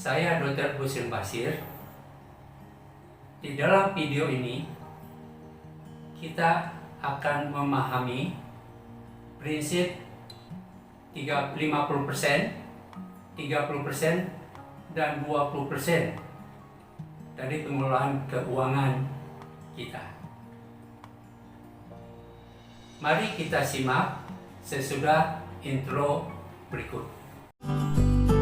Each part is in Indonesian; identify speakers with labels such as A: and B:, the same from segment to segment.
A: Saya Dr. Husin Basir. Di dalam video ini kita akan memahami prinsip 50%, 30%, dan 20% dari pengelolaan keuangan kita. Mari kita simak sesudah intro berikut.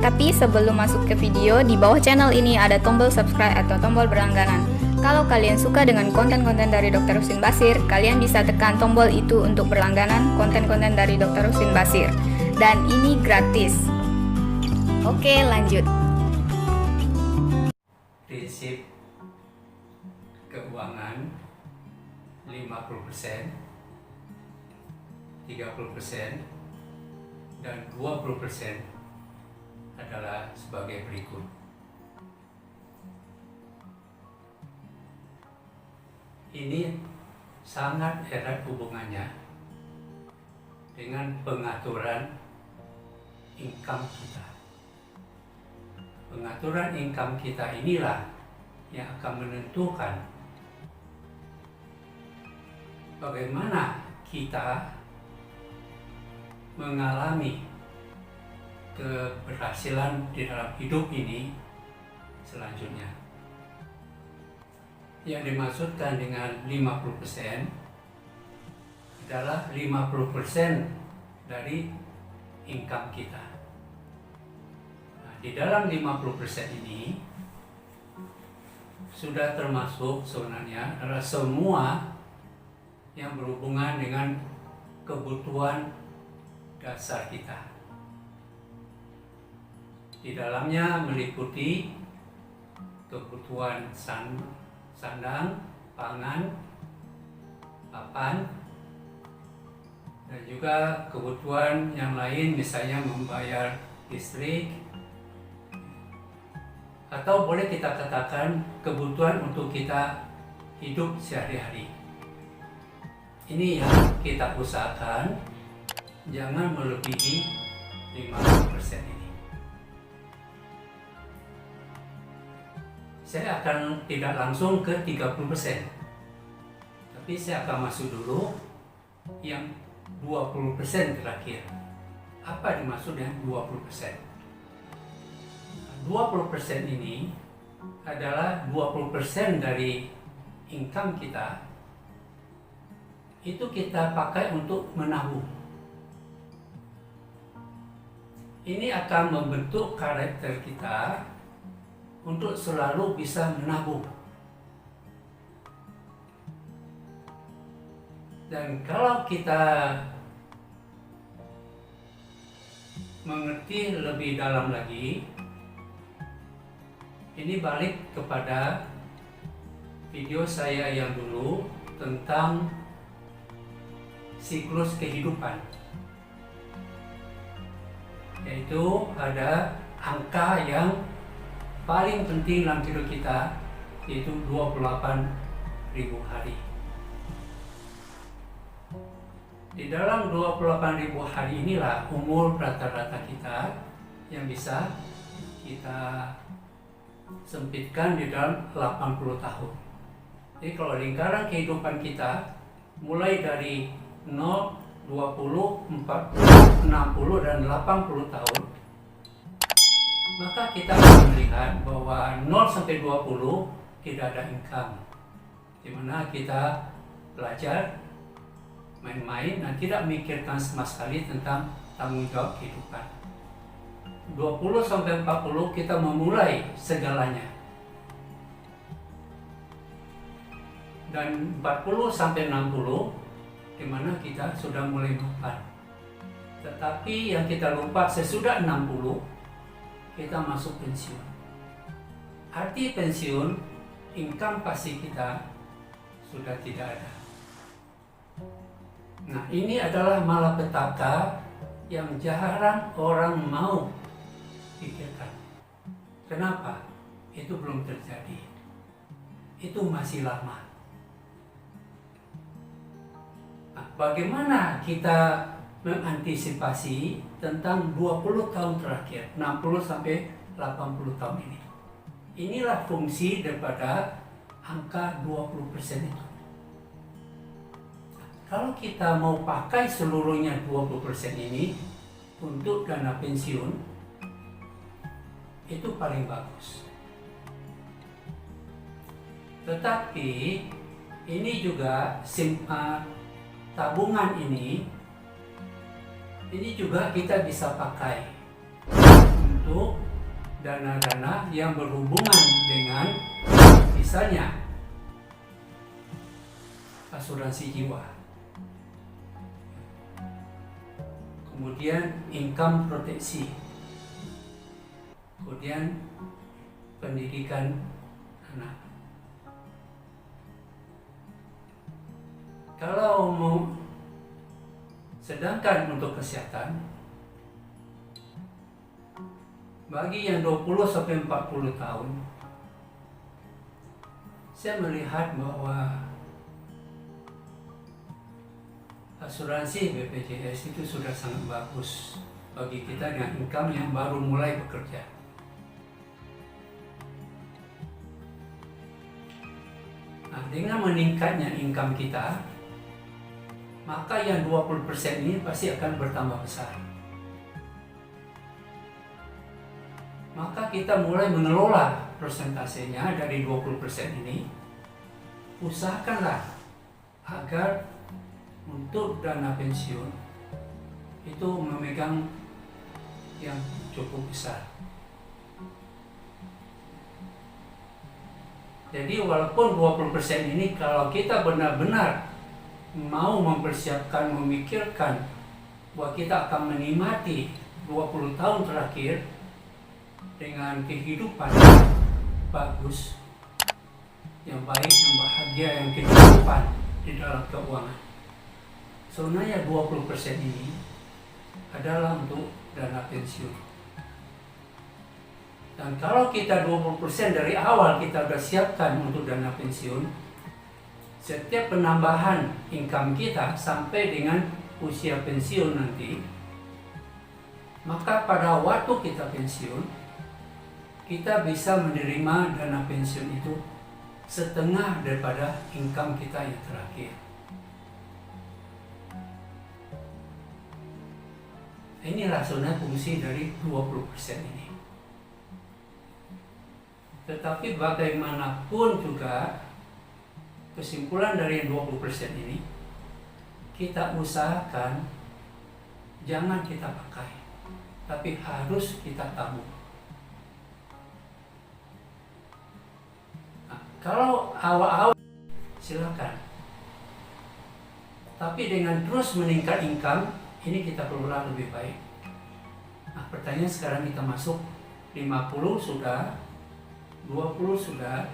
B: Tapi sebelum masuk ke video, di bawah channel ini ada tombol subscribe atau tombol berlangganan. Kalau kalian suka dengan konten-konten dari Dr. Husin Basir, kalian bisa tekan tombol itu untuk berlangganan konten-konten dari Dr. Husin Basir. Dan ini gratis. Oke, lanjut.
A: Prinsip keuangan 50%, 30%, dan 20% adalah sebagai berikut. Ini sangat erat hubungannya dengan pengaturan income kita. Pengaturan income kita inilah yang akan menentukan bagaimana kita mengalami keberhasilan di dalam hidup ini selanjutnya. Yang dimaksudkan dengan 50% adalah 50% dari income kita. Nah, di dalam 50% ini sudah termasuk sebenarnya adalah semua yang berhubungan dengan kebutuhan dasar kita. Di dalamnya meliputi kebutuhan sandang, pangan, papan, dan juga kebutuhan yang lain, misalnya membayar listrik, atau boleh kita katakan kebutuhan untuk kita hidup sehari-hari. Ini yang kita usahakan jangan melebihi 50% ini. Saya akan tidak langsung ke 30%, tapi saya akan masuk dulu yang 20% terakhir. Apa dimaksud dengan 20%? 20% ini adalah 20% dari income kita, itu kita pakai untuk menabung. Ini akan membentuk karakter kita untuk selalu bisa menabung. Dan kalau kita mengerti lebih dalam lagi, ini balik kepada video saya yang dulu tentang siklus kehidupan, yaitu ada angka yang paling penting dalam hidup kita, yaitu 28.000 hari. Di dalam 28.000 hari inilah umur rata-rata kita yang bisa kita sempitkan di dalam 80 tahun. Jadi kalau lingkaran kehidupan kita mulai dari 0, 20, 40, 60, dan 80 tahun, maka kita akan melihat bahwa 0 sampai 20 tidak ada income, di mana kita belajar, main-main, dan tidak memikirkan sama sekali tentang tanggung jawab kehidupan. 20 sampai 40 kita memulai segalanya, dan 40 sampai 60 di mana kita sudah mulai mapan. Tetapi yang kita lupa, sesudah 60 kita masuk pensiun. Arti pensiun, income pasti kita sudah tidak ada. Nah, ini adalah malapetaka yang jarang orang mau pikirkan. Kenapa? Itu belum terjadi. Itu masih lama. Nah, bagaimana kita mengantisipasi tentang 20 tahun terakhir, 60 sampai 80 tahun ini. Inilah fungsi daripada angka 20% itu. Kalau kita mau pakai seluruhnya 20% ini untuk dana pensiun, itu paling bagus. Tetapi ini juga tabungan ini juga kita bisa pakai untuk dana-dana yang berhubungan dengan misalnya asuransi jiwa, kemudian income proteksi, kemudian pendidikan anak. Kalau mau sedangkan untuk kesehatan, bagi yang 20-40 tahun, saya melihat bahwa asuransi BPJS itu sudah sangat bagus bagi kita dengan income yang baru mulai bekerja. Nah, dengan meningkatnya income kita, maka yang 20% ini pasti akan bertambah besar. Maka kita mulai mengelola persentasenya dari 20% ini. Usahakanlah agar untuk dana pensiun itu memegang yang cukup besar. Jadi walaupun 20% ini kalau kita benar-benar mau mempersiapkan, memikirkan bahwa kita akan menikmati 20 tahun terakhir dengan kehidupan bagus, yang baik, yang bahagia, yang kehidupan di dalam keuangan. Sebenarnya 20% ini adalah untuk dana pensiun. Dan kalau kita 20% dari awal kita sudah siapkan untuk dana pensiun, setiap penambahan income kita sampai dengan usia pensiun nanti, maka pada waktu kita pensiun, kita bisa menerima dana pensiun itu setengah daripada income kita yang terakhir. Inilah sebenarnya fungsi dari 20% ini. Tetapi bagaimanapun juga, kesimpulan dari 20% ini, kita usahakan jangan kita pakai, tapi harus kita tabung. Nah, kalau awal-awal silakan, tapi dengan terus meningkat income, ini kita kelola lebih baik. Nah, pertanyaan sekarang kita masuk 50 sudah, 20 sudah,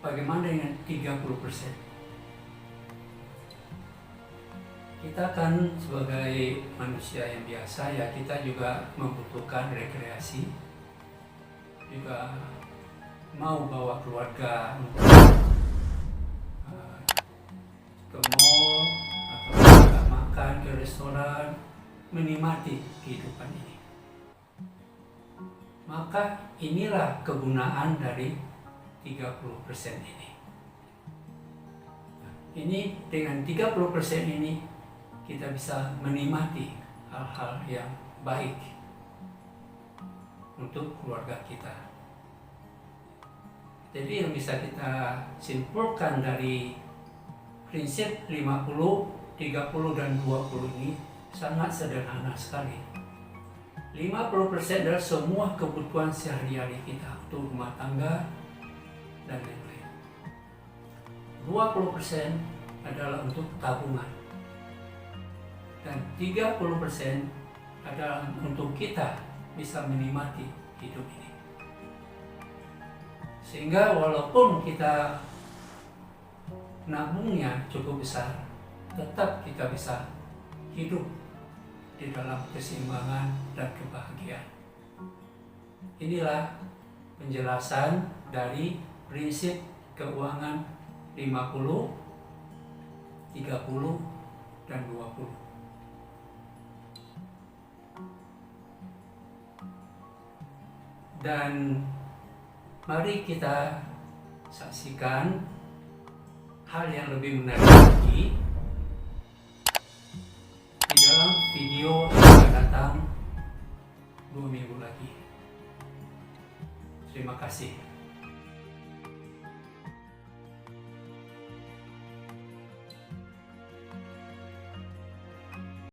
A: bagaimana dengan 30%? Kita kan sebagai manusia yang biasa ya, kita juga membutuhkan rekreasi, juga mau bawa keluarga untuk ke mall atau makan ke restoran, menikmati kehidupan ini. Maka inilah kegunaan dari 30% ini. Ini dengan 30% ini kita bisa menikmati hal-hal yang baik untuk keluarga kita. Jadi yang bisa kita simpulkan dari prinsip 50, 30 dan 20 ini sangat sederhana sekali. 50% adalah semua kebutuhan sehari-hari kita untuk rumah tangga dan lain-lain. 20% adalah untuk tabungan. Dan 30% adalah untuk kita bisa menikmati hidup ini. Sehingga walaupun kita nabungnya cukup besar, tetap kita bisa hidup di dalam keseimbangan dan kebahagiaan. Inilah penjelasan dari prinsip keuangan 50, 30, dan 20. Dan mari kita saksikan hal yang lebih menarik lagi di dalam video yang akan datang 2 minggu lagi. Terima kasih.